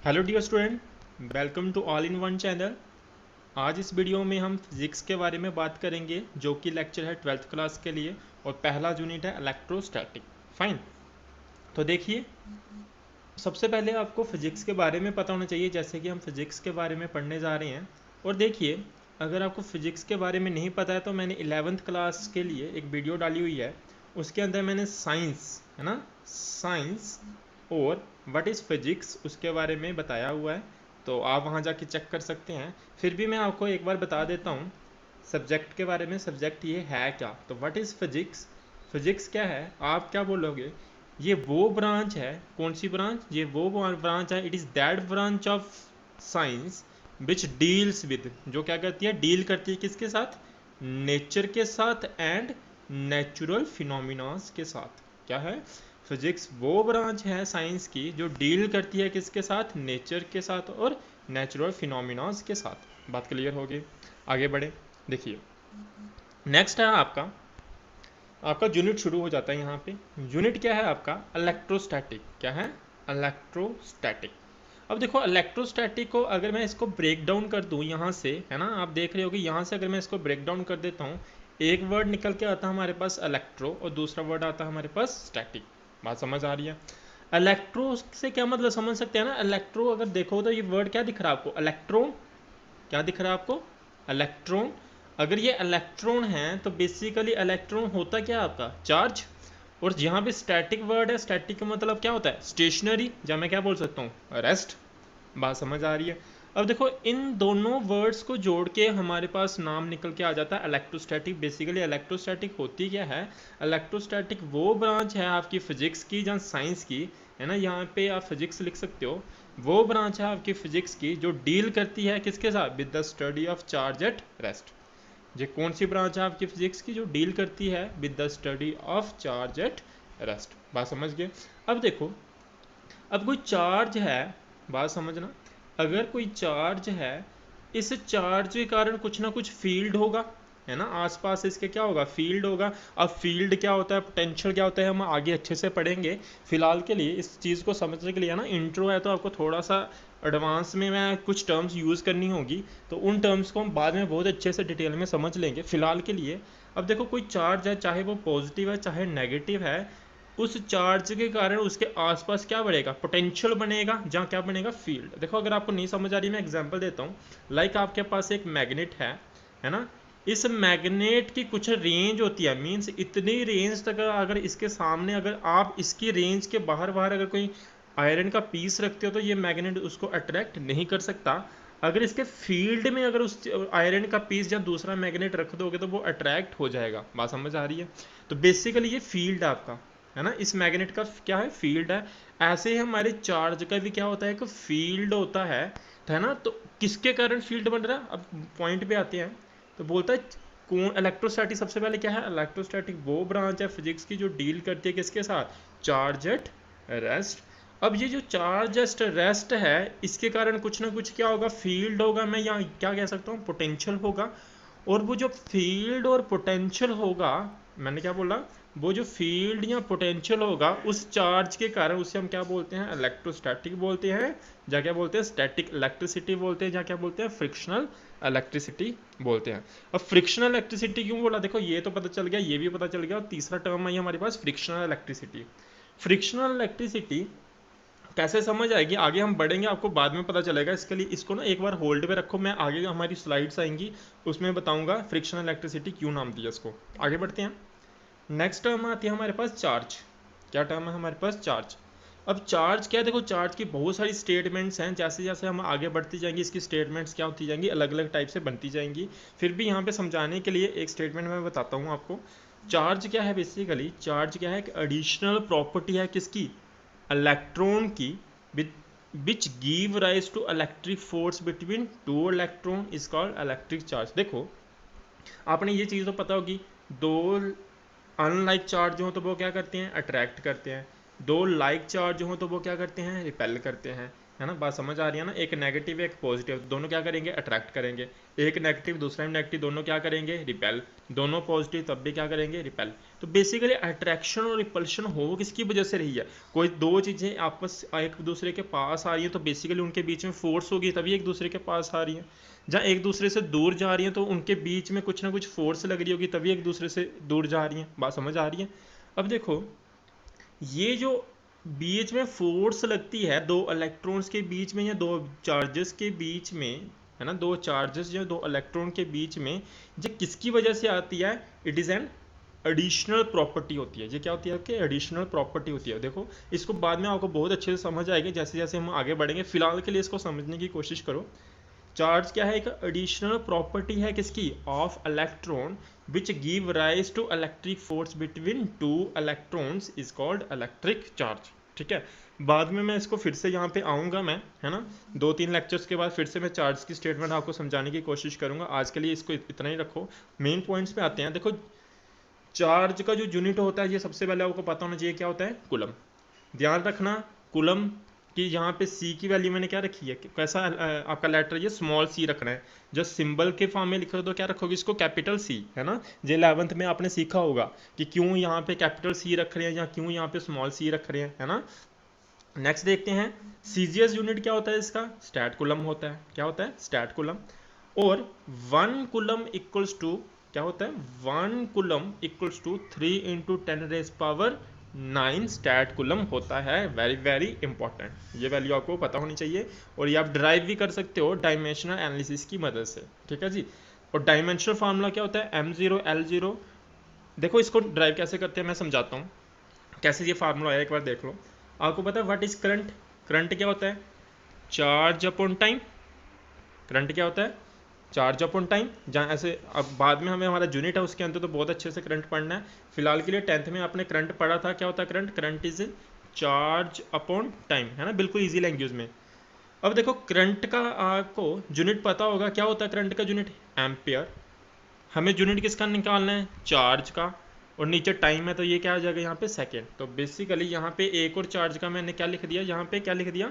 Hello dear student, welcome to all in one channel. आज इस video में हम फिजिक्स के बारे में बात करेंगे, जो कि लेक्चर है 12th क्लास के लिए और पहला यूनिट है इलेक्ट्रोस्टैटिक। फाइन। तो देखिए, सबसे पहले आपको फिजिक्स के बारे में पता होना चाहिए, जैसे कि हम फिजिक्स के बारे में पढ़ने जा रहे हैं। और देखिए, अगर आपको फिजिक्स के बारे में नहीं पता है तो मैंने 11th क्लास के लिए एक वीडियो डाली हुई है। उसके अंदर मैंने साइंस, है ना, साइंस और व्हाट इज़ फिजिक्स उसके बारे में बताया हुआ है, तो आप वहाँ जाके चेक कर सकते हैं। फिर भी मैं आपको एक बार बता देता हूँ सब्जेक्ट के बारे में। सब्जेक्ट ये है क्या, तो व्हाट इज़ फिजिक्स। फिजिक्स क्या है, आप क्या बोलोगे, ये वो ब्रांच है। कौन सी ब्रांच, ये वो ब्रांच है। It is that branch of science which deals with, जो क्या करती है, डील करती है किसके साथ, नेचर के साथ एंड नेचुरल फिनोमिनास के साथ। क्या है, फिजिक्स वो ब्रांच है साइंस की जो डील करती है किसके साथ, नेचर के साथ और नेचुरल फिनोमिनास के साथ। बात क्लियर होगी, आगे बढ़े। देखिए, नेक्स्ट है आपका आपका यूनिट शुरू हो जाता है यहाँ पे। यूनिट क्या है आपका, इलेक्ट्रोस्टैटिक। क्या है, इलेक्ट्रोस्टैटिक। अब देखो, इलेक्ट्रोस्टैटिक को अगर मैं इसको ब्रेक डाउन कर दूँ यहाँ से, है ना, आप देख रहे हो कि यहाँ से अगर मैं इसको ब्रेक डाउन कर देता हूँ, एक वर्ड निकल के आता है हमारे पास इलेक्ट्रो और दूसरा वर्ड आता है हमारे पास स्टैटिक। बात समझ आ रही है। इलेक्ट्रो से क्या मतलब समझ सकते हैं ना। इलेक्ट्रो अगर देखो तो ये वर्ड क्या दिख रहा है आपको, इलेक्ट्रॉन। क्या दिख रहा है आपको, इलेक्ट्रॉन। अगर ये इलेक्ट्रॉन है तो बेसिकली इलेक्ट्रॉन होता क्या है आपका, चार्ज। और यहाँ पे स्टैटिक वर्ड है, स्टैटिक का मतलब क्या होता है, स्टेशनरी, या मैं क्या बोल सकता हूँ, रेस्ट। बात समझ आ रही है। अब देखो, इन दोनों वर्ड्स को जोड़ के हमारे पास नाम निकल के आ जाता है इलेक्ट्रोस्टैटिक। बेसिकली इलेक्ट्रोस्टैटिक होती क्या है, इलेक्ट्रोस्टैटिक वो ब्रांच है आपकी फिजिक्स की या साइंस की, है ना, यहाँ पे आप फिजिक्स लिख सकते हो। वो ब्रांच है आपकी फिजिक्स की जो डील करती है किसके साथ, with the study of charge at rest. ये कौन सी ब्रांच है आपकी फिजिक्स की जो डील करती है with the study of charge at rest. बात समझ गए। अब देखो, अब कोई चार्ज है, बात समझना, अगर कोई चार्ज है, इस चार्ज के कारण कुछ ना कुछ फील्ड होगा, है ना, आसपास इसके क्या होगा, फील्ड होगा। अब फील्ड क्या होता है, पोटेंशियल क्या होता है, हम आगे अच्छे से पढ़ेंगे। फिलहाल के लिए इस चीज़ को समझने के लिए ना, इंट्रो है तो आपको थोड़ा सा एडवांस में मैं कुछ टर्म्स यूज़ करनी होगी, तो उन टर्म्स को हम बाद में बहुत अच्छे से डिटेल में समझ लेंगे। फिलहाल के लिए अब देखो, कोई चार्ज है, चाहे वो पॉजिटिव है चाहे नेगेटिव है, उस चार्ज के कारण उसके आसपास क्या बढ़ेगा, पोटेंशियल बनेगा, जहाँ क्या बनेगा, फील्ड। देखो, अगर आपको नहीं समझ आ रही, मैं एग्जांपल देता हूँ। लाइक आपके पास एक मैग्नेट है ना, इस मैग्नेट की कुछ रेंज होती है, मींस इतनी रेंज तक अगर इसके सामने, अगर आप इसकी रेंज के बाहर बाहर अगर कोई आयरन का पीस रखते हो तो ये मैग्नेट उसको अट्रैक्ट नहीं कर सकता। अगर इसके फील्ड में अगर उस आयरन का पीस या दूसरा मैग्नेट रख दोगे तो वो अट्रैक्ट हो जाएगा। बात समझ आ रही है। तो बेसिकली ये फील्ड आपका, है ना, इस मैग्नेट का क्या है, फील्ड है। ऐसे ही हमारे चार्ज का भी क्या होता है, एक फील्ड होता है ना। तो किसके कारण फील्ड बन रहा है, अब पॉइंट पे आते हैं। तो बोलता है कौन, इलेक्ट्रोस्टैटिक। सबसे पहले क्या है, इलेक्ट्रोस्टैटिक वो ब्रांच है फिजिक्स की जो डील करती है किसके साथ, चार्ज एट रेस्ट। अब ये जो चार्ज एट रेस्ट है, इसके कारण कुछ ना कुछ क्या होगा, फील्ड होगा, मैं यहाँ क्या कह सकता हूँ, पोटेंशियल होगा। और वो जो फील्ड और पोटेंशियल होगा, मैंने क्या बोला, वो जो फील्ड या पोटेंशियल होगा उस चार्ज के कारण, उसे हम क्या बोलते हैं, इलेक्ट्रोस्टैटिक बोलते हैं। या क्या बोलते हैं, स्टैटिक इलेक्ट्रिसिटी बोलते हैं, या क्या बोलते हैं, फ्रिक्शनल इलेक्ट्रिसिटी बोलते हैं। अब फ्रिक्शनल इलेक्ट्रिसिटी क्यों बोला, देखो ये तो पता चल गया, ये भी पता चल गया, और तीसरा टर्म आई हमारे पास, फ्रिक्शनल इलेक्ट्रिसिटी। फ्रिक्शनल इलेक्ट्रिसिटी कैसे समझ आएगी, आगे हम बढ़ेंगे, आपको बाद में पता चलेगा। इसके लिए इसको ना एक बार होल्ड पे रखो, मैं आगे हमारी स्लाइड्स आएंगी उसमें बताऊंगा फ्रिक्शनल इलेक्ट्रिसिटी क्यों नाम दिया इसको। आगे बढ़ते हैं। नेक्स्ट टर्म आती है हमारे पास चार्ज। क्या टर्म है हमारे पास, चार्ज। अब चार्ज क्या है, देखो चार्ज की बहुत सारी स्टेटमेंट्स हैं, जैसे जैसे हम आगे बढ़ती जाएंगी इसकी स्टेटमेंट्स क्या होती जाएंगी, अलग अलग टाइप से बनती जाएंगी। फिर भी यहाँ पे समझाने के लिए एक स्टेटमेंट मैं बताता हूँ आपको। चार्ज क्या है, बेसिकली चार्ज क्या है, एक एडिशनल प्रॉपर्टी है किसकी, इलेक्ट्रॉन की, which give rise to electric force between two electron is called electric charge. देखो, आपने ये चीज़ तो पता होगी, दो अनलाइक चार्ज हो तो वो क्या करते हैं, अट्रैक्ट करते हैं। दो लाइक चार्ज हो तो वो क्या करते हैं, रिपेल करते हैं, है ना। बात समझ आ रही है ना। एक नेगेटिव एक पॉजिटिव, दोनों क्या करेंगे, अट्रैक्ट करेंगे। एक नेगेटिव दूसरा नेगेटिव, दोनों क्या करेंगे, रिपेल। दोनों पॉजिटिव तब भी क्या करेंगे, रिपेल। तो बेसिकली अट्रैक्शन और रिपल्शन हो किसकी वजह से रही है, कोई दो चीज़ें आपस एक दूसरे के पास आ रही हैं तो बेसिकली उनके बीच में फोर्स होगी तभी एक दूसरे के पास आ रही हैं। जहाँ एक दूसरे से दूर जा रही हैं तो उनके बीच में कुछ ना कुछ फोर्स लग रही होगी तभी एक दूसरे से दूर जा रही हैं। बात समझ आ रही है। अब देखो, ये जो बीच में फोर्स लगती है दो इलेक्ट्रॉन्स के बीच में या दो चार्जेस के बीच में, है ना, दो चार्जेस या दो इलेक्ट्रॉन के बीच में, ये किसकी वजह से आती है, it is an additional property होती है। ये क्या होती है कि एडिशनल प्रॉपर्टी होती है। देखो इसको बाद में आपको बहुत अच्छे से समझ आएगी जैसे जैसे हम आगे बढ़ेंगे, फिलहाल के लिए इसको समझने की कोशिश करो। चार्ज क्या है, एक एडिशनल प्रॉपर्टी है किसकी, of electron which give rise to electric force between two electrons is called electric charge. ठीक है, बाद में मैं इसको फिर से यहाँ पे आऊँगा मैं, है ना, 2-3 लेक्चर्स के बाद फिर से मैं चार्ज की स्टेटमेंट आपको समझाने की कोशिश करूँगा। आज के लिए इसको इतना ही रखो। मेन पॉइंट्स पे आते हैं। देखो चार्ज का जो यूनिट होता है ये सबसे पहले आपको पता होना चाहिए क्या होता है, कूलम। ध्यान रखना कूलम कि यहाँ पे सी की वैल्यू मैंने क्या रखी है, कैसा आपका लेटर ये स्मॉल सी रखना है। जो सिंबल के फॉर्म में लिखो तो क्या रखोगे, इसको कैपिटल सी, है ना। जो 11th में आपने सीखा होगा कि क्यों यहाँ पे कैपिटल सी रख रहे हैं या क्यों यहाँ पे स्मॉल सी रख रहे हैं, है ना। नेक्स्ट देखते हैं, सीजीएस यूनिट क्या होता है इसका, स्टैट कूलम होता है। क्या होता है, स्टैट कूलम। और 1 कूलम इक्वल्स टू क्या होता है, 1 coulomb equals to 3 × 10⁻⁹ stat coulomb होता है। वेरी वेरी इंपॉर्टेंट, ये वैल्यू आपको पता होनी चाहिए। और ये आप ड्राइव भी कर सकते हो डायमेंशनल एनालिसिस की मदद से। ठीक है जी। और डायमेंशनल फार्मूला क्या होता है, m0 l0। देखो इसको ड्राइव कैसे करते हैं मैं समझाता हूँ कैसे ये फार्मूला आया, एक बार देख लो। आपको पता है व्हाट इज करंट, करंट क्या होता है, चार्ज अपॉन टाइम। करंट क्या होता है, चार्ज अपॉन टाइम। जहाँ ऐसे अब बाद में हमें हमारा यूनिट है उसके अंदर तो बहुत अच्छे से करंट पढ़ना है। फिलहाल के लिए 10th में आपने करंट पढ़ा था, क्या होता है current, current is charge upon time, है ना, बिल्कुल इजी लैंग्वेज में। अब देखो करंट का आपको यूनिट पता होगा, क्या होता है करंट का यूनिट, एम्पियर। हमें यूनिट किसका निकालना है, चार्ज का। और नीचे टाइम है तो ये क्या आ जाएगा यहाँ पे, सेकेंड। तो बेसिकली यहाँ पे एक और चार्ज का मैंने क्या लिख दिया, यहाँ पे क्या लिख दिया,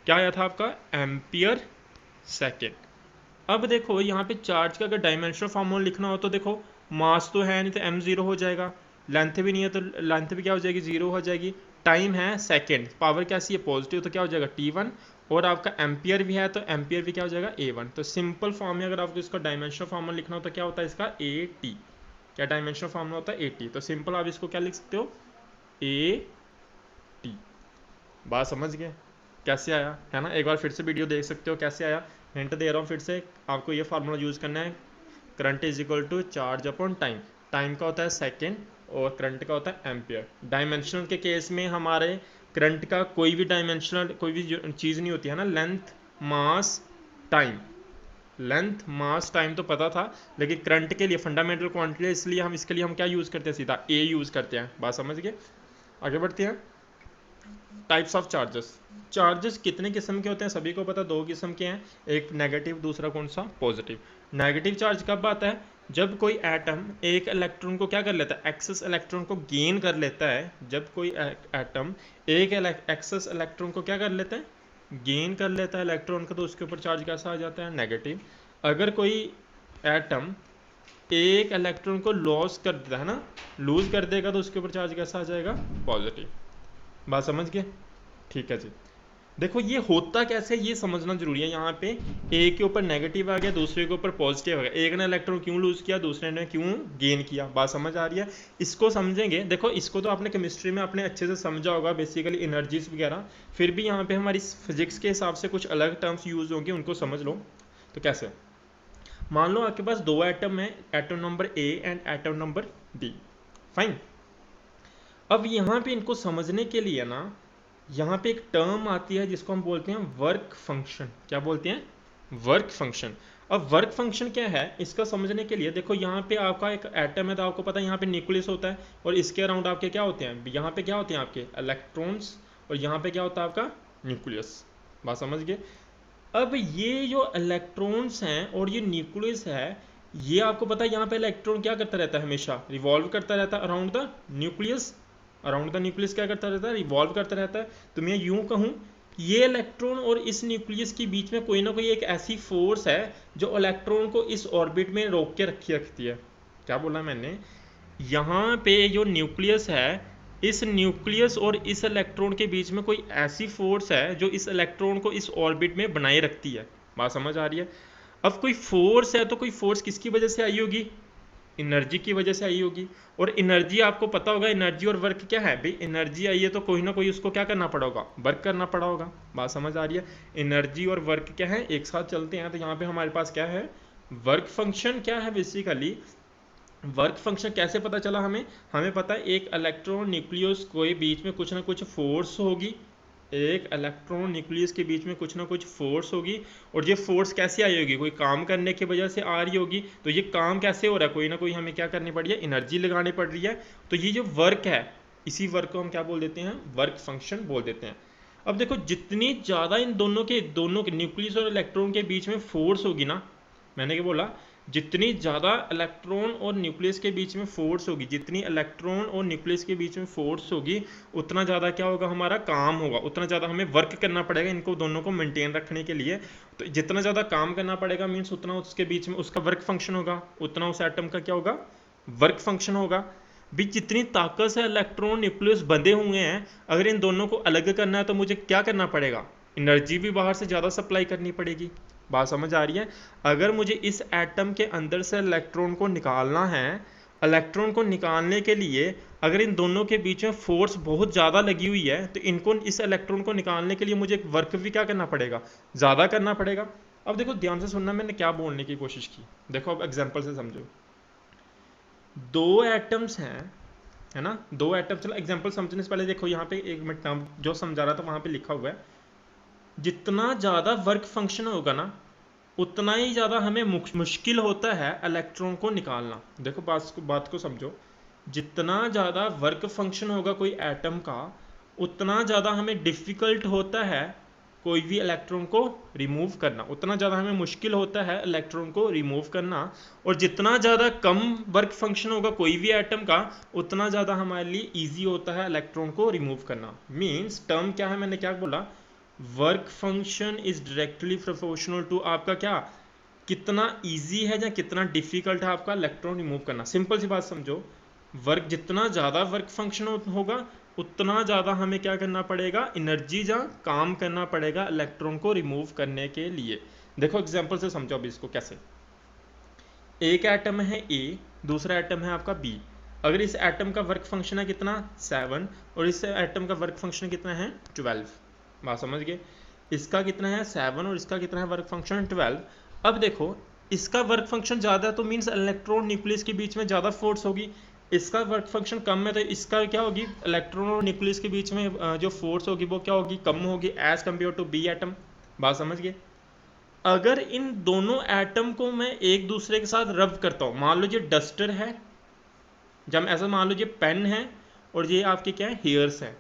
क्या आया था आपका, एम्पियर सेकेंड। अब देखो यहाँ पे चार्ज का अगर डायमेंशनल फार्मूला लिखना हो तो देखो मास तो है नहीं तो m0 हो जाएगा, लेंथ भी नहीं है तो लेंथ भी क्या हो जाएगी, 0 हो जाएगी। टाइम है सेकेंड, पावर कैसी है, पॉजिटिव, तो क्या हो जाएगा t1। और आपका एम्पियर भी है तो एम्पियर भी क्या हो जाएगा, a1। तो सिंपल फॉर्म में अगर आपको इसका डायमेंशनल फार्मूला लिखना हो तो क्या होता है इसका, at। क्या डायमेंशनल फार्मूला होता है, at। तो सिंपल आप इसको क्या लिख सकते हो, at। बात समझ गए कैसे आया, है ना। एक बार फिर से वीडियो देख सकते हो कैसे आया। हिंट दे रहा हूँ फिर से, आपको ये फार्मूला यूज़ करना है, current is equal to charge upon time. Time का होता है सेकेंड और करंट का होता है एम्पियर। डायमेंशनल के केस में हमारे करंट का कोई भी डायमेंशनल कोई भी चीज़ नहीं होती है ना, length mass time. Length mass time तो पता था, लेकिन करंट के लिए फंडामेंटल क्वांटिटी है, इसलिए हम इसके लिए हम क्या यूज़ करते हैं, सीधा ए यूज़ करते हैं। बात समझ गए, आगे बढ़ते हैं। Types of charges. चार्जेस कितने किस्म के होते हैं सभी को पता, दो किस्म के हैं, एक नेगेटिव दूसरा कौन सा, पॉजिटिव। नेगेटिव चार्ज कब आता है, जब कोई एटम एक इलेक्ट्रॉन को क्या कर लेता है, एक्सेस इलेक्ट्रॉन को गेन कर लेता है। जब कोई एटम एक एक्सेस इलेक्ट्रॉन को क्या कर लेता है, गेन कर लेता है इलेक्ट्रॉन का, तो उसके ऊपर चार्ज कैसा आ जाता है, नेगेटिव। अगर कोई एटम एक इलेक्ट्रॉन को लॉस कर देता है ना, लूज कर देगा, तो उसके ऊपर चार्ज कैसा आ जाएगा, पॉजिटिव। बात समझ गए, ठीक है जी। देखो ये होता कैसे ये समझना जरूरी है। यहाँ पे ए के ऊपर नेगेटिव आ गया, दूसरे के ऊपर पॉजिटिव आ गया। एक ने इलेक्ट्रॉन क्यों लूज किया, दूसरे ने क्यों गेन किया। बात समझ आ रही है, इसको समझेंगे। देखो इसको तो आपने केमिस्ट्री में अपने अच्छे से समझा होगा, बेसिकली एनर्जीज वगैरह। फिर भी यहाँ पे हमारी फिजिक्स के हिसाब से कुछ अलग टर्म्स यूज होंगे, उनको समझ लो। तो कैसे, मान लो आपके पास दो एटम है, atom number A and atom number B, fine. अब यहाँ पे इनको समझने के लिए ना, यहाँ पे एक टर्म आती है जिसको हम बोलते हैं वर्क फंक्शन। क्या बोलते हैं, वर्क फंक्शन। अब वर्क फंक्शन क्या है, इसका समझने के लिए देखो यहाँ पे आपका एक एटम है तो आपको पता है यहाँ पे न्यूक्लियस होता है, और इसके अराउंड आपके क्या होते हैं, यहाँ पे क्या होते हैं आपके इलेक्ट्रॉन्स, और यहाँ पे क्या होता है आपका न्यूक्लियस। बात समझ गए। अब ये जो इलेक्ट्रॉन्स हैं और ये न्यूक्लियस है, ये आपको पता है यहाँ पे इलेक्ट्रॉन क्या करता रहता है, हमेशा रिवॉल्व करता रहता है around the nucleus, around the nucleus क्या करता रहता है, रिवॉल्व करता रहता है। तो मैं यूं कहूँ ये इलेक्ट्रॉन और इस न्यूक्लियस के बीच में कोई ना कोई एक ऐसी फोर्स है जो इलेक्ट्रॉन को इस ऑर्बिट में रोक के रखती है। क्या बोला मैंने, यहाँ पे जो न्यूक्लियस है, इस न्यूक्लियस और इस इलेक्ट्रॉन के बीच में कोई ऐसी फोर्स है जो इस इलेक्ट्रॉन को इस ऑर्बिट में बनाए रखती है। बात समझ आ रही है। अब कोई फोर्स है तो कोई फोर्स किसकी वजह से आई होगी, एनर्जी की वजह से आई होगी। और एनर्जी आपको पता होगा, एनर्जी और वर्क क्या है भाई, एनर्जी आई है तो कोई ना कोई उसको क्या करना पड़ा होगा, वर्क करना पड़ा होगा। बात समझ आ रही है। एनर्जी और वर्क क्या है, एक साथ चलते हैं। तो यहाँ पे हमारे पास क्या है, वर्क फंक्शन क्या है, बेसिकली वर्क फंक्शन कैसे पता चला हमें, हमें पता है एक इलेक्ट्रॉन न्यूक्लियस के बीच में कुछ ना कुछ फोर्स होगी, एक इलेक्ट्रॉन न्यूक्लियस के बीच में कुछ ना कुछ फोर्स होगी। और ये फोर्स कैसे आई होगी, कोई काम करने की वजह से आ रही होगी। तो ये काम कैसे हो रहा है, कोई ना कोई हमें क्या करनी पड़ रही है, एनर्जी लगानी पड़ रही है। तो ये जो वर्क है, इसी वर्क को हम क्या बोल देते हैं, वर्क फंक्शन बोल देते हैं। अब देखो जितनी ज़्यादा इन दोनों के न्यूक्लियस और इलेक्ट्रॉन के बीच में फोर्स होगी ना, मैंने क्या बोला, जितनी ज़्यादा इलेक्ट्रॉन और न्यूक्लियस के बीच में फोर्स होगी, जितनी इलेक्ट्रॉन और न्यूक्लियस के बीच में फोर्स होगी, उतना ज़्यादा क्या होगा, हमारा काम होगा, उतना ज़्यादा हमें वर्क करना पड़ेगा इनको दोनों को मेंटेन रखने के लिए। तो जितना ज़्यादा काम करना पड़ेगा मीन्स उतना उसके बीच में उसका वर्क फंक्शन होगा, उतना उस एटम का क्या होगा, वर्क फंक्शन होगा। भी जितनी ताकत से इलेक्ट्रॉन न्यूक्लियस बंधे हुए हैं, अगर इन दोनों को अलग करना है तो मुझे क्या करना पड़ेगा, एनर्जी भी बाहर से ज़्यादा सप्लाई करनी पड़ेगी। बात समझ आ रही है। अगर मुझे इस एटम के अंदर से इलेक्ट्रॉन को निकालना है, इलेक्ट्रॉन को निकालने के लिए अगर इन दोनों के बीच में फोर्स बहुत ज़्यादा लगी हुई है, तो इनको इस इलेक्ट्रॉन को निकालने के लिए मुझे वर्क भी क्या करना पड़ेगा, ज़्यादा करना पड़ेगा। अब देखो ध्यान से सुनना, मैंने क्या बोलने की कोशिश की। देखो अब एग्जाम्पल से समझो, दो एटम्स हैं, है ना, दो एटम। चलो एग्जाम्पल समझने से पहले देखो यहाँ पे एक मिनट, जो समझा रहा था वहाँ पे लिखा हुआ है, जितना ज़्यादा वर्क फंक्शन होगा ना, उतना ही ज़्यादा हमें मुश्किल होता है इलेक्ट्रॉन को निकालना। देखो बात को समझो, जितना ज़्यादा वर्क फंक्शन होगा कोई एटम का, उतना ज़्यादा हमें डिफ़िकल्ट होता है कोई भी इलेक्ट्रॉन को रिमूव करना, उतना ज़्यादा हमें मुश्किल होता है इलेक्ट्रॉन को रिमूव करना। और जितना ज़्यादा कम वर्क फंक्शन होगा कोई भी एटम का, उतना ज़्यादा हमारे लिए ईजी होता है इलेक्ट्रॉन को रिमूव करना। मीन्स टर्म क्या है, मैंने क्या बोला, work function is directly proportional to आपका क्या, कितना इजी है या कितना डिफिकल्ट है आपका इलेक्ट्रॉन रिमूव करना। सिंपल सी बात समझो, वर्क जितना ज़्यादा वर्क फंक्शन होगा, उतना ज़्यादा हमें क्या करना पड़ेगा, एनर्जी या काम करना पड़ेगा इलेक्ट्रॉन को रिमूव करने के लिए। देखो एग्जांपल से समझो अभी इसको कैसे। एक एटम है ए, दूसरा एटम है आपका बी। अगर इस एटम का वर्क फंक्शन है कितना, 7, और इस एटम का वर्क फंक्शन कितना है, 12। बात समझ गए। इसका कितना है 7 और इसका कितना है वर्क फंक्शन 12। अब देखो इसका वर्क फंक्शन ज़्यादा है तो मीन्स इलेक्ट्रॉन न्यूक्लियस के बीच में ज़्यादा फोर्स होगी। इसका वर्क फंक्शन कम है तो इसका क्या होगी, इलेक्ट्रॉन और न्यूक्लियस के बीच में जो फोर्स होगी वो क्या होगी, कम होगी as compare to B atom. बात समझ गए। अगर इन दोनों एटम को मैं एक दूसरे के साथ रब करता हूँ, मान लो ये डस्टर है, जब ऐसा मान लो ये पेन है और ये आपके क्या है, हेयर्स है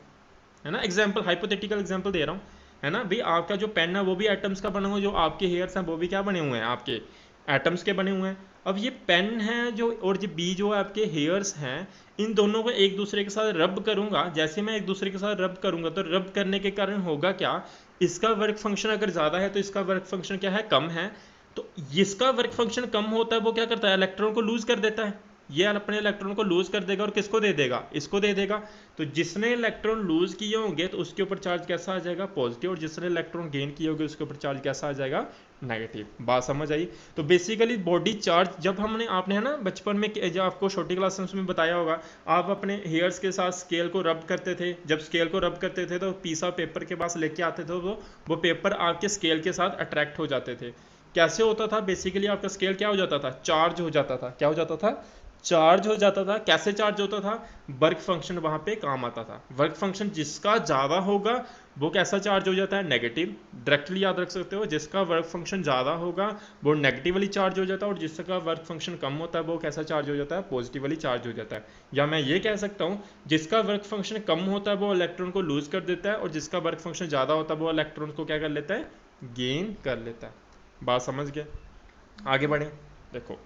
ना। एग्जाम्पल हाइपोथेटिकल एग्जाम्पल दे रहा हूँ, है ना भाई। आपका जो पेन है वो भी एटम्स का बना हुआ, जो आपके हेयर्स हैं वो भी क्या बने हुए हैं, आपके एटम्स के बने हुए हैं। अब ये पेन है जो, और ये बी जो आपके हेयर्स हैं, इन दोनों को एक दूसरे के साथ रब करूंगा। जैसे मैं एक दूसरे के साथ रब करूंगा तो रब करने के कारण होगा क्या, इसका वर्क फंक्शन अगर ज़्यादा है तो इसका वर्क फंक्शन क्या है, कम है। तो इसका वर्क फंक्शन कम होता है, वो क्या करता है, इलेक्ट्रॉन को लूज कर देता है। ये अपने इलेक्ट्रॉन को लूज कर देगा और किसको दे देगा, इसको दे देगा। तो जिसने इलेक्ट्रॉन लूज किए होंगे तो उसके ऊपर चार्ज कैसा आ जाएगा, पॉजिटिव, और जिसने इलेक्ट्रॉन गेन किए होंगे उसके ऊपर चार्ज कैसा आ जाएगा, नेगेटिव। बात समझ आई। तो बेसिकली बॉडी चार्ज, जब हमने आपने है ना बचपन में जब आपको छोटी क्लास में बताया होगा, आप अपने हेयर्स के साथ स्केल को रब करते थे। जब स्केल को रब करते थे तो पीस ऑफ पेपर के पास लेके आते थे, वो पेपर आपके स्केल के साथ अट्रैक्ट हो जाते थे। कैसे होता था, बेसिकली आपका स्केल क्या हो जाता था, चार्ज हो जाता था। क्या हो जाता था, चार्ज हो जाता था। कैसे चार्ज होता था, वर्क फंक्शन वहां पे काम आता था। वर्क फंक्शन जिसका ज़्यादा होगा वो कैसा चार्ज हो जाता है, नेगेटिव। डायरेक्टली याद रख सकते हो, जिसका वर्क फंक्शन ज़्यादा होगा वो नेगेटिवली चार्ज हो जाता है, और जिसका वर्क फंक्शन कम होता है वो कैसा चार्ज हो जाता है, पॉजिटिवली चार्ज हो जाता है। या मैं ये कह सकता हूँ, जिसका वर्क फंक्शन कम होता है वो इलेक्ट्रॉन को लूज कर देता है, और जिसका वर्क फंक्शन ज़्यादा होता है वो इलेक्ट्रॉन को क्या कर लेता है, गेन कर लेता है। बात समझ गए। आगे बढ़े। देखो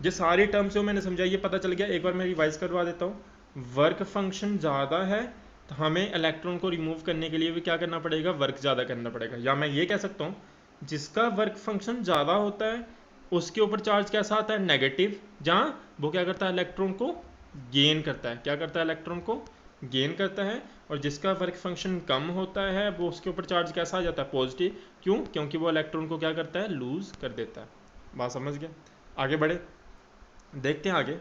ये सारी टर्म्स जो मैंने समझाई ये पता चल गया। एक बार मैं रिवाइज करवा देता हूँ। वर्क फंक्शन ज़्यादा है तो हमें इलेक्ट्रॉन को रिमूव करने के लिए भी क्या करना पड़ेगा, वर्क ज़्यादा करना पड़ेगा। या मैं ये कह सकता हूँ जिसका वर्क फंक्शन ज़्यादा होता है उसके ऊपर चार्ज कैसा आता है, नेगेटिव, जहाँ वो क्या करता है, इलेक्ट्रॉन को गेन करता है। क्या करता है, इलेक्ट्रॉन को गेन करता है। और जिसका वर्क फंक्शन कम होता है वो उसके ऊपर चार्ज कैसा आ जाता है, पॉजिटिव। क्यों, क्योंकि वो इलेक्ट्रॉन को क्या करता है, लूज कर देता है। बात समझ गया। आगे बढ़े, देखते हैं आगे।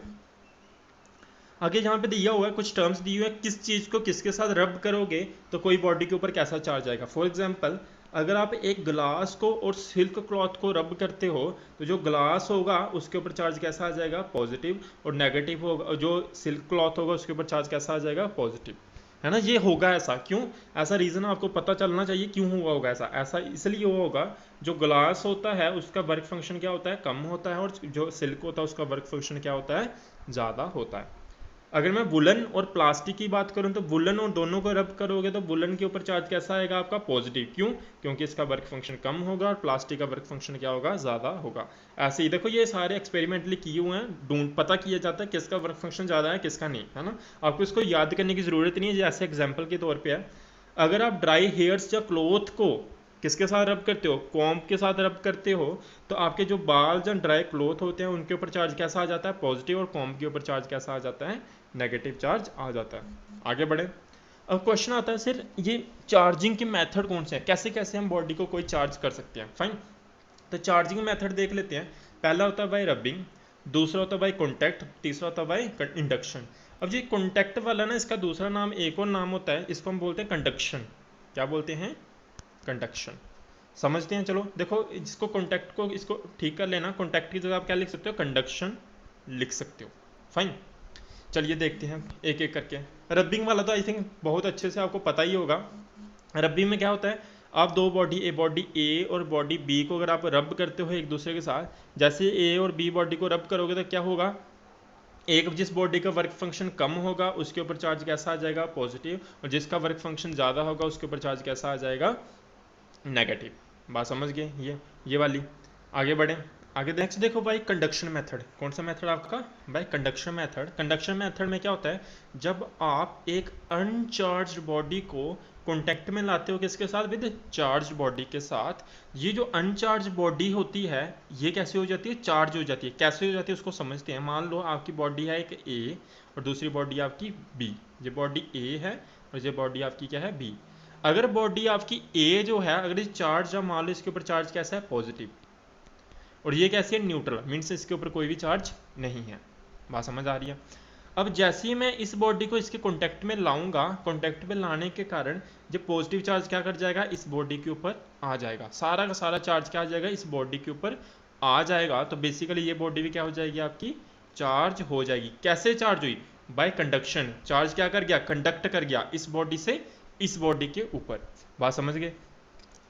आगे यहाँ पे दिया हुआ है, कुछ टर्म्स दिए हुए हैं, किस चीज़ को किसके साथ रब करोगे तो कोई बॉडी के ऊपर कैसा चार्ज आएगा। फॉर एग्जांपल, अगर आप एक ग्लास को और सिल्क क्लॉथ को रब करते हो तो जो ग्लास होगा उसके ऊपर चार्ज कैसा आ जाएगा, पॉजिटिव। और नेगेटिव होगा, जो सिल्क क्लॉथ होगा उसके ऊपर चार्ज कैसा आ जाएगा, पॉजिटिव। है ना, ये होगा ऐसा। क्यों ऐसा, रीज़न आपको पता चलना चाहिए क्यों हुआ होगा ऐसा। ऐसा इसलिए हुआ होगा, जो ग्लास होता है उसका वर्क फंक्शन क्या होता है, कम होता है, और जो सिल्क होता है उसका वर्क फंक्शन क्या होता है, ज़्यादा होता है। अगर मैं वुलन और प्लास्टिक की बात करूं तो वुलन और दोनों को रब करोगे तो वुलन के ऊपर चार्ज कैसा आएगा आपका, पॉजिटिव। क्यों, क्योंकि इसका वर्क फंक्शन कम होगा और प्लास्टिक का वर्क फंक्शन क्या होगा, ज़्यादा होगा। ऐसे ही देखो, ये सारे एक्सपेरिमेंटली किए हुए हैं, पता किया जाता है किसका वर्क फंक्शन ज़्यादा है किसका नहीं, है ना। आपको इसको याद करने की ज़रूरत नहीं है, जैसे एग्जाम्पल के तौर पर है, अगर आप ड्राई हेयर्स या क्लोथ को किसके साथ रब करते हो, कॉम्ब के साथ रब करते हो, तो आपके जो बाल या ड्राई क्लोथ होते हैं उनके ऊपर चार्ज कैसा आ जाता है, पॉजिटिव। और कॉम्ब के ऊपर चार्ज कैसा आ जाता है, नेगेटिव चार्ज आ जाता है। आगे बढ़े। अब क्वेश्चन आता है, सर ये चार्जिंग के मेथड कौन से हैं, कैसे कैसे हम बॉडी को कोई चार्ज कर सकते हैं। फाइन, तो चार्जिंग मेथड देख लेते हैं। पहला होता है बाय रबिंग, दूसरा होता है बाय कॉन्टैक्ट, तीसरा होता है बाय इंडक्शन। अब ये कॉन्टैक्ट वाला ना, इसका दूसरा नाम, एक और नाम होता है, इसको हम बोलते हैं कंडक्शन। क्या बोलते हैं, कंडक्शन। समझते हैं, चलो देखो, इसको कॉन्टैक्ट को इसको ठीक कर लेना। कॉन्टैक्ट की जगह आप क्या लिख सकते हो, कंडक्शन लिख सकते हो। फाइन, चलिए देखते हैं एक एक करके। रबिंग वाला तो आई थिंक बहुत अच्छे से आपको पता ही होगा। रबिंग में क्या होता है, आप दो बॉडी ए और बॉडी बी को अगर आप रब करते हो एक दूसरे के साथ, जैसे ए और बी बॉडी को रब करोगे तो क्या होगा, एक जिस बॉडी का वर्क फंक्शन कम होगा उसके ऊपर चार्ज कैसा आ जाएगा, पॉजिटिव। और जिसका वर्क फंक्शन ज़्यादा होगा उसके ऊपर चार्ज कैसा आ जाएगा, नेगेटिव। बात समझ गए, ये वाली। आगे बढ़ें। आगे नेक्स्ट देखो भाई, कंडक्शन मेथड। कौन सा मेथड आपका भाई, कंडक्शन मेथड। कंडक्शन मेथड में क्या होता है, जब आप एक अनचार्ज बॉडी को कॉन्टैक्ट में लाते हो किसके साथ, विद चार्ज बॉडी के साथ, ये जो अनचार्ज बॉडी होती है ये कैसे हो जाती है, चार्ज हो जाती है। कैसे हो जाती है उसको समझते हैं। मान लो आपकी बॉडी है एक ए और दूसरी बॉडी आपकी बी। ये बॉडी ए है और ये बॉडी आपकी क्या है, बी। अगर बॉडी आपकी ए जो है, अगर ये चार्ज, जब मान लो इसके ऊपर चार्ज कैसा है, पॉजिटिव, और ये कैसे है, न्यूट्रल, मीन्स इसके ऊपर कोई भी चार्ज नहीं है। बात समझ आ रही है। अब जैसे ही मैं इस बॉडी को इसके कॉन्टैक्ट में लाऊंगा, कॉन्टैक्ट में लाने के कारण जो पॉजिटिव चार्ज क्या कर जाएगा, इस बॉडी के ऊपर आ जाएगा। सारा का सारा चार्ज क्या आ जाएगा, इस बॉडी के ऊपर आ जाएगा। तो बेसिकली ये बॉडी भी क्या हो जाएगी आपकी, चार्ज हो जाएगी। कैसे चार्ज हुई, बाय कंडक्शन। चार्ज क्या कर गया, कंडक्ट कर गया इस बॉडी से इस बॉडी के ऊपर। बात समझ गए।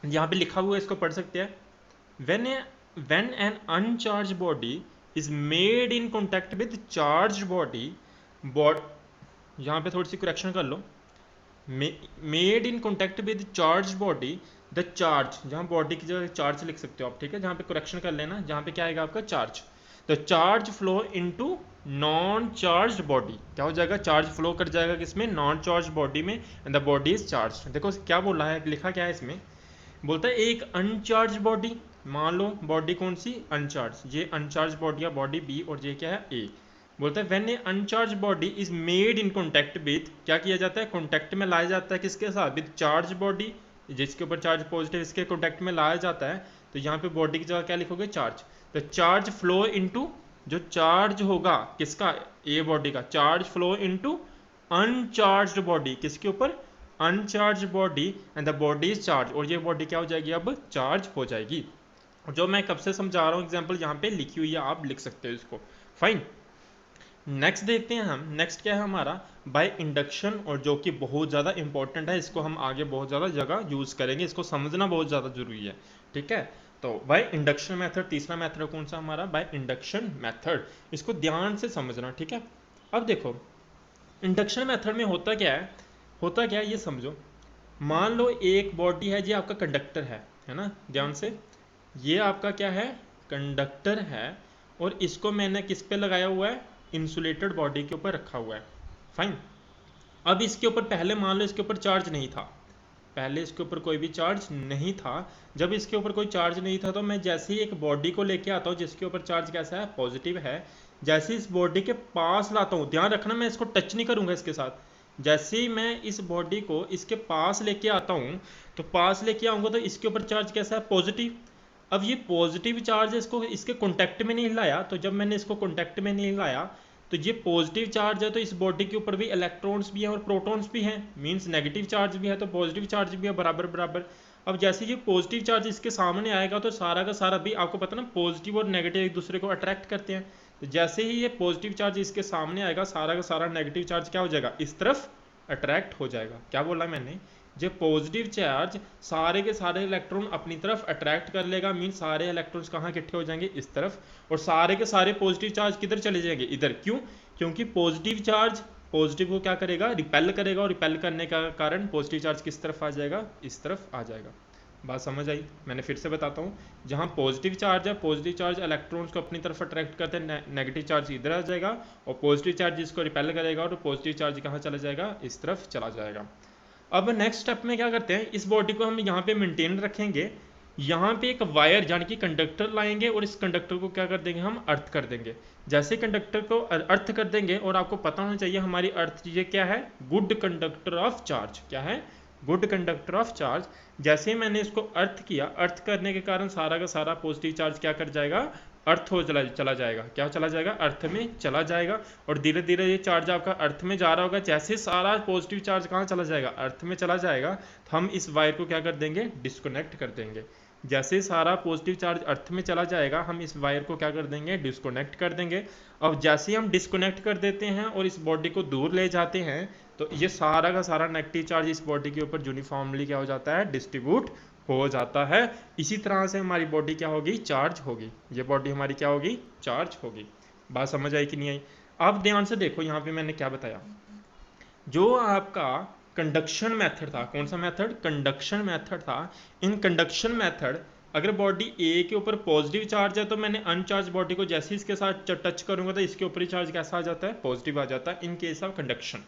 यहाँ पे लिखा हुआ है, इसको पढ़ सकते हैं। when an uncharged body is made in contact with charged body, यहाँ पे थोड़ी सी करेक्शन कर लो, made in contact with charge body, the charge, जहाँ बॉडी की जगह चार्ज लिख सकते हो आप, ठीक है, जहाँ पे करेक्शन कर लेना, जहाँ पे क्या आएगा आपका, charge. The charge flow into non charge body, क्या हो जाएगा, चार्ज फ्लो कर जाएगा किसमें, नॉन चार्ज बॉडी में, and the body is charge. देखो क्या बोला है, लिखा क्या है इसमें, बोलता है एक अनचार्ज बॉडी, मान लो बॉडी कौन सी, अनचार्ज, ये अनचार्ज बॉडी है, बॉडी बी, और ये क्या है, ए। बोलता है when A uncharged body is made in contact with, क्या किया जाता है, कॉन्टैक्ट में लाया जाता है किसके साथ, विद चार्ज बॉडी, जिसके ऊपर चार्ज पॉजिटिव, इसके कॉन्टैक्ट में लाया जाता है। तो यहाँ पे बॉडी की जगह क्या लिखोगे, चार्ज। तो चार्ज फ्लो इनटू, जो चार्ज होगा किसका, ए बॉडी का, charge flow into uncharged body, किसके ऊपर, uncharged body, and the body is charge, और ये बॉडी क्या हो जाएगी, अब चार्ज हो जाएगी। जो मैं कब से समझा रहा हूँ, एग्जांपल यहाँ पे लिखी हुई है, आप लिख सकते हो इसको। फाइन, नेक्स्ट देखते हैं हम। नेक्स्ट क्या है हमारा, बाय इंडक्शन, और जो कि बहुत ज़्यादा इंपॉर्टेंट है, इसको हम आगे बहुत ज़्यादा जगह यूज़ करेंगे, इसको समझना बहुत ज़्यादा जरूरी है, ठीक है। तो बाय इंडक्शन मेथड, तीसरा मेथड कौन सा हमारा, बाय इंडक्शन मेथड, इसको ध्यान से समझना, ठीक है। अब देखो इंडक्शन मेथड में होता क्या है, ये समझो। मान लो एक बॉडी है जी, आपका कंडक्टर है ना, ध्यान से, ये आपका क्या है, कंडक्टर है, और इसको मैंने किस पे लगाया हुआ है, इंसुलेटेड बॉडी के ऊपर रखा हुआ है। फाइन। अब इसके ऊपर पहले मान लो इसके ऊपर चार्ज नहीं था, पहले इसके ऊपर कोई भी चार्ज नहीं था। जब इसके ऊपर कोई चार्ज नहीं था तो मैं जैसे ही एक बॉडी को लेके आता हूँ जिसके ऊपर चार्ज कैसा है, पॉजिटिव है, जैसे इस बॉडी के पास लाता हूँ, ध्यान रखना मैं इसको टच नहीं करूंगा इसके साथ, जैसे ही मैं इस बॉडी को इसके पास लेके आता हूँ, तो पास लेके आऊंगा तो इसके ऊपर चार्ज कैसा है, पॉजिटिव। अब ये पॉजिटिव चार्ज इसको इसके कॉन्टैक्ट में नहीं लाया, तो जब मैंने इसको कॉन्टैक्ट में नहीं लाया तो ये पॉजिटिव चार्ज है, तो इस बॉडी के ऊपर भी इलेक्ट्रॉन्स भी हैं और प्रोटॉन्स भी हैं, मींस नेगेटिव चार्ज भी है तो पॉजिटिव चार्ज भी है, बराबर बराबर। अब जैसे ये पॉजिटिव चार्ज इसके सामने आएगा तो सारा का सारा भी, आपको पता ना पॉजिटिव और नेगेटिव एक दूसरे को अट्रैक्ट करते हैं, तो जैसे ही ये पॉजिटिव चार्ज इसके सामने आएगा सारा का सारा नेगेटिव चार्ज क्या हो जाएगा, इस तरफ अट्रैक्ट हो जाएगा। क्या बोला मैंने, जो पॉजिटिव चार्ज सारे के सारे इलेक्ट्रॉन अपनी तरफ अट्रैक्ट कर लेगा, मीन सारे इलेक्ट्रॉन्स कहाँ इकट्ठे हो जाएंगे, इस तरफ, और सारे के सारे पॉजिटिव चार्ज किधर चले जाएंगे, इधर। क्यों, क्योंकि पॉजिटिव चार्ज पॉजिटिव को क्या करेगा, रिपेल करेगा, और रिपेल करने का कारण पॉजिटिव चार्ज किस तरफ आ जाएगा, इस तरफ आ जाएगा। बात समझ आई, मैंने फिर से बताता हूँ, जहाँ पॉजिटिव चार्ज है, पॉजिटिव चार्ज इलेक्ट्रॉन्स को अपनी तरफ अट्रैक्ट करते हैं, नेगेटिव चार्ज इधर आ जाएगा, और पॉजिटिव चार्ज इसको रिपेल करेगा और पॉजिटिव चार्ज कहाँ चला जाएगा, इस तरफ चला जाएगा। अब नेक्स्ट स्टेप में क्या करते हैं, इस बॉडी को हम यहाँ पे मेंटेन रखेंगे, यहाँ पे एक वायर यानी कि कंडक्टर लाएंगे, और इस कंडक्टर को क्या कर देंगे, हम अर्थ कर देंगे। जैसे कंडक्टर को अर्थ कर देंगे, और आपको पता होना चाहिए हमारी अर्थ ये क्या है, गुड कंडक्टर ऑफ चार्ज, क्या है, गुड कंडक्टर ऑफ चार्ज। जैसे ही मैंने इसको अर्थ किया, अर्थ करने के कारण सारा का सारा पॉजिटिव चार्ज क्या कर जाएगा, अर्थ हो चला जाएगा, क्या चला जाएगा, अर्थ में चला जाएगा, और धीरे धीरे ये चार्ज आपका अर्थ में जा रहा होगा। जैसे सारा पॉजिटिव चार्ज कहाँ चला जाएगा, अर्थ में चला जाएगा, तो हम इस वायर को क्या कर देंगे, डिस्कनेक्ट कर देंगे। जैसे सारा पॉजिटिव चार्ज अर्थ में चला जाएगा, हम इस वायर को क्या कर देंगे, डिस्कनेक्ट कर देंगे। अब जैसे ही हम डिस्कनेक्ट कर देते हैं और इस बॉडी को दूर ले जाते हैं, तो ये सारा का सारा नेगेटिव चार्ज इस बॉडी के ऊपर यूनिफॉर्मली क्या हो जाता है, डिस्ट्रीब्यूट हो जाता है। इसी तरह से हमारी बॉडी क्या होगी, चार्ज होगी, ये बॉडी हमारी क्या होगी, चार्ज होगी। बात समझ आई कि नहीं आई। अब ध्यान से देखो यहाँ पे मैंने क्या बताया, जो आपका कंडक्शन मेथड था, कौन सा मेथड, कंडक्शन मेथड था। इन कंडक्शन मेथड अगर बॉडी ए के ऊपर पॉजिटिव चार्ज है, तो मैंने अनचार्ज बॉडी को जैसे इसके साथ टच करूंगा तो इसके ऊपर ही चार्ज कैसा आ जाता है, पॉजिटिव आ जाता है, इन केस ऑफ कंडक्शन।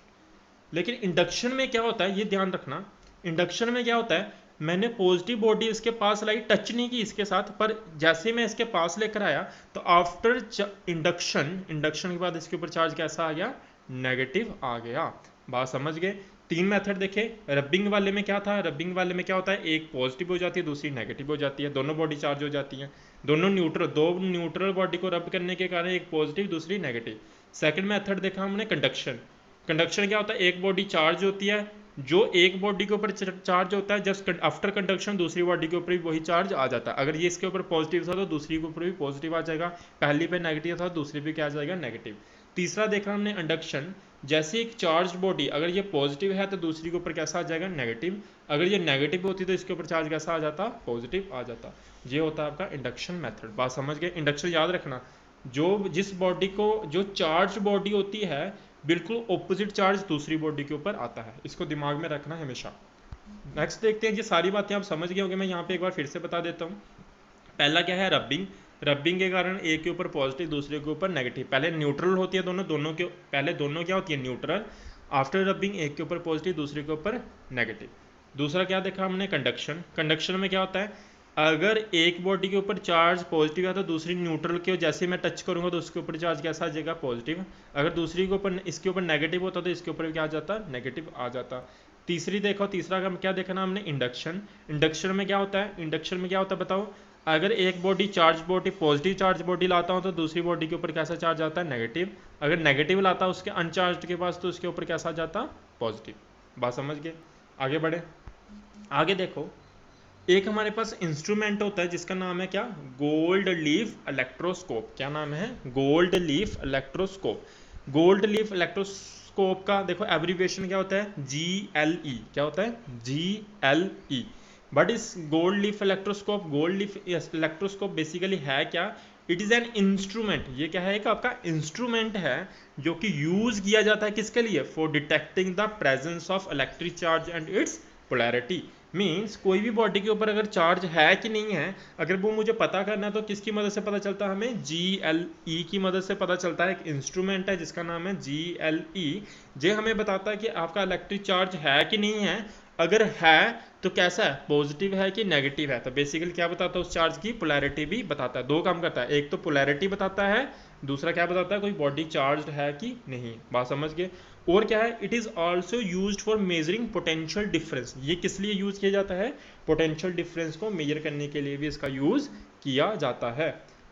लेकिन इंडक्शन में क्या होता है, ये ध्यान रखना, इंडक्शन में क्या होता है, मैंने पॉजिटिव बॉडी इसके पास लाई, टच नहीं की इसके साथ, पर जैसे मैं इसके पास लेकर आया तो आफ्टर इंडक्शन के बाद इसके ऊपर चार्ज कैसा आ गया, नेगेटिव आ गया। बात समझ गए। तीन मेथड देखे, रबिंग वाले में क्या था, रबिंग वाले में क्या होता है, एक पॉजिटिव हो जाती है, दूसरी नेगेटिव हो जाती है, दोनों बॉडी चार्ज हो जाती हैं, दो न्यूट्रल बॉडी को रब करने के कारण एक पॉजिटिव दूसरी नेगेटिव। सेकंड मेथड देखा हमने कंडक्शन, कंडक्शन क्या होता है, एक बॉडी चार्ज होती है, जो एक बॉडी के ऊपर चार्ज होता है, जस्ट आफ्टर कंडक्शन दूसरी बॉडी के ऊपर भी वही चार्ज आ जाता है। अगर ये इसके ऊपर पॉजिटिव था तो दूसरी के ऊपर भी पॉजिटिव आ जाएगा, पहली पे नेगेटिव था दूसरी पे क्या आ जाएगा, नेगेटिव। तीसरा देखा हमने इंडक्शन, जैसे एक चार्ज बॉडी अगर ये पॉजिटिव है तो दूसरी के ऊपर कैसा आ जाएगा, नेगेटिव, अगर ये नेगेटिव होती तो इसके ऊपर चार्ज कैसा आ जाता, पॉजिटिव आ जाता। ये होता है आपका इंडक्शन मेथड। बात समझ गए। इंडक्शन याद रखना, जो जिस बॉडी को, जो चार्ज बॉडी होती है, बिल्कुल ऑपोजिट चार्ज दूसरी बॉडी के ऊपर आता है, इसको दिमाग में रखना हमेशा। नेक्स्ट देखते हैं, ये सारी बातें आप समझ गए होंगे, मैं यहाँ पे एक बार फिर से बता देता हूँ। पहला क्या है, रबिंग, रबिंग के कारण एक के ऊपर पॉजिटिव दूसरे के ऊपर नेगेटिव, पहले न्यूट्रल होती है दोनों के पहले दोनों क्या होती है, न्यूट्रल, आफ्टर रबिंग एक के ऊपर पॉजिटिव दूसरे के ऊपर नेगेटिव। दूसरा क्या देखा हमने, कंडक्शन, कंडक्शन में क्या होता है, अगर एक बॉडी के ऊपर चार्ज पॉजिटिव है तो दूसरी न्यूट्रल के जैसे मैं टच करूंगा तो उसके ऊपर चार्ज कैसा आ जाएगा, पॉजिटिव, अगर दूसरी के ऊपर इसके ऊपर नेगेटिव होता तो इसके ऊपर क्या आ जाता, नेगेटिव आ जाता। तीसरी देखो, तीसरा का क्या देखना हमने, इंडक्शन, इंडक्शन में क्या होता है, इंडक्शन में क्या होता है बताओ, अगर एक body charge body positive charge body लाता हूं तो दूसरी बॉडी के ऊपर कैसा चार्ज आता है, नेगेटिव, अगर नेगेटिव लाता उसके अनचार्ज के पास तो उसके ऊपर कैसा जाता, पॉजिटिव। बात समझ गए। आगे बढ़े, आगे देखो, एक हमारे पास इंस्ट्रूमेंट होता है जिसका नाम है क्या, गोल्ड लीफ इलेक्ट्रोस्कोप। क्या नाम है, gold leaf electroscope. Gold leaf electroscope का देखो एब्रीविएशन क्या होता है, GLE, क्या होता है, GLE। बट इस gold leaf electroscope, gold leaf electroscope basically है क्या, इट इज एन इंस्ट्रूमेंट। ये क्या है, एक आपका इंस्ट्रूमेंट है जो कि यूज किया जाता है किसके लिए, for detecting the presence of electric charge and it's polarity. Means कोई भी बॉडी के ऊपर अगर चार्ज है कि नहीं है, अगर वो मुझे पता करना है तो किसकी मदद से पता चलता है? हमें GLE की मदद से पता चलता है। एक इंस्ट्रूमेंट है जिसका नाम है GLE, जो हमें बताता है कि आपका इलेक्ट्रिक चार्ज है कि नहीं है। अगर है तो कैसा है, पॉजिटिव है कि नेगेटिव है। तो बेसिकली क्या बताता है, उस चार्ज की पोलैरिटी भी बताता है। दो काम करता है, एक तो पोलैरिटी बताता है, दूसरा क्या बताता है, कोई बॉडी चार्ज है कि नहीं। बात समझ गए। और क्या है, it is also use for measuring potential difference. ये किस लिए यूज किया जाता है? पोटेंशियल डिफरेंस को मेजर करने के लिए भी इसका यूज किया जाता है।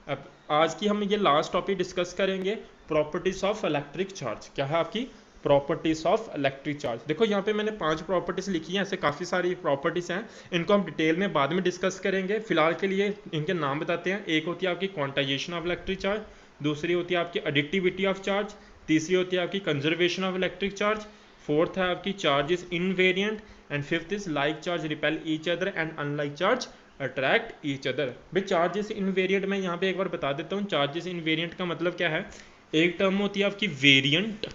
अब आज की हम ये लास्ट टॉपिक डिस्कस करेंगे, प्रॉपर्टीज ऑफ इलेक्ट्रिक चार्ज। क्या है आपकी प्रॉपर्टीज ऑफ इलेक्ट्रिक चार्ज? देखो यहाँ पे मैंने 5 प्रॉपर्टीज लिखी हैं, ऐसे काफ़ी सारी प्रॉपर्टीज हैं। इनको हम डिटेल में बाद में डिस्कस करेंगे। फिलहाल के लिए इनके नाम बताते हैं। एक होती है आपकी क्वांटाइजेशन ऑफ इलेक्ट्रिक चार्ज, दूसरी होती है आपकी एडिटिविटी ऑफ चार्ज, तीसरी होती है आपकी conservation of electric charge, fourth है आपकी charge is invariant, and fifth is like charge repel each other and unlike charge attract each other. भाई चार्जेस इनवेरिएंट मैं यहाँ पे एक बार बता देता हूँ। चार्जेस इनवेरिएंट का मतलब क्या है? एक टर्म होती है आपकी वेरिएंट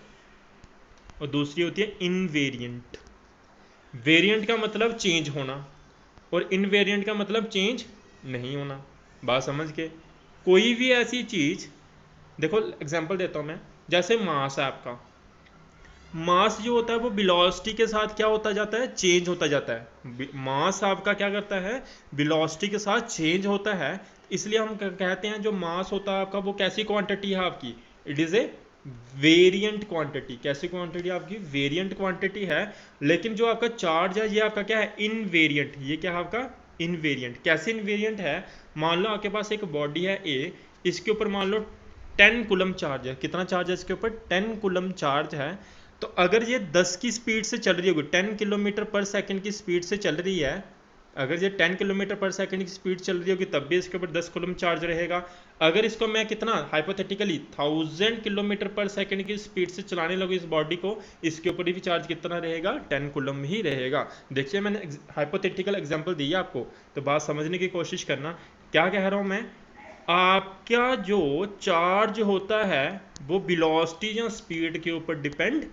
और दूसरी होती है इनवेरिएंट। वेरिएंट का मतलब चेंज होना और इनवेरिएंट का मतलब चेंज नहीं होना। बात समझ के। कोई भी ऐसी चीज, देखो एग्जांपल देता हूं मैं, जैसे मास है आपका, मास जो होता है वो वेलोसिटी के साथ क्या होता जाता है? चेंज होता जाता है। मास आपका क्या करता है? वेलोसिटी के साथ चेंज होता है। इसलिए हम कहते हैं जो मास होता है आपका वो कैसी क्वांटिटी है आपकी? It is a variant quantity. कैसी क्वांटिटी आपकी? वेरिएंट क्वांटिटी है। लेकिन जो आपका चार्ज है ये आपका क्या है? इनवेरिएंट। ये क्या है आपका? इनवेरिएंट। कैसे इनवेरिएंट है? मान लो आपके पास एक बॉडी है ए, इसके ऊपर मान लो 10 कूलम चार्ज है। कितना चार्ज है इसके ऊपर? 10 कूलम चार्ज है। तो अगर ये 10 की स्पीड से चल रही होगी, 10 किलोमीटर पर सेकंड की स्पीड से चल रही है, अगर ये 10 किलोमीटर पर सेकंड की स्पीड चल रही होगी तब भी इसके ऊपर 10 कूलम चार्ज रहेगा। अगर इसको मैं कितना हाइपोथेटिकली 1000 किलोमीटर पर सेकंड की स्पीड से चलाने लगूँ इस बॉडी को, इसके ऊपर भी चार्ज कितना रहेगा? 10 कूलम ही रहेगा। देखिए मैंने हाइपोथेटिकल एग्जाम्पल दिया आपको, तो बात समझने की कोशिश करना। क्या कह रहा हूँ मैं? आपका जो चार्ज होता है वो वेलोसिटी या स्पीड के ऊपर डिपेंड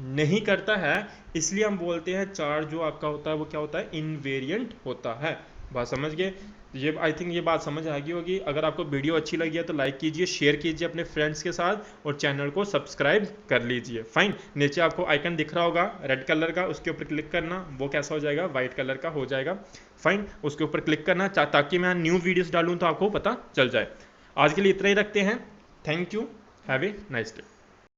नहीं करता है। इसलिए हम बोलते हैं चार्ज जो आपका होता है वो क्या होता है? इनवेरिएंट होता है। बात समझ गए? ये आई थिंक ये बात समझ आ गई होगी। अगर आपको वीडियो अच्छी लगी है तो लाइक कीजिए, शेयर कीजिए अपने फ्रेंड्स के साथ और चैनल को सब्सक्राइब कर लीजिए। फाइन। नीचे आपको आइकन दिख रहा होगा रेड कलर का, उसके ऊपर क्लिक करना, वो कैसा हो जाएगा? वाइट कलर का हो जाएगा। फाइन। उसके ऊपर क्लिक करना ताकि मैं न्यू वीडियोस डालूं तो आपको पता चल जाए। आज के लिए इतना ही रखते हैं। Thank you. Have a nice day.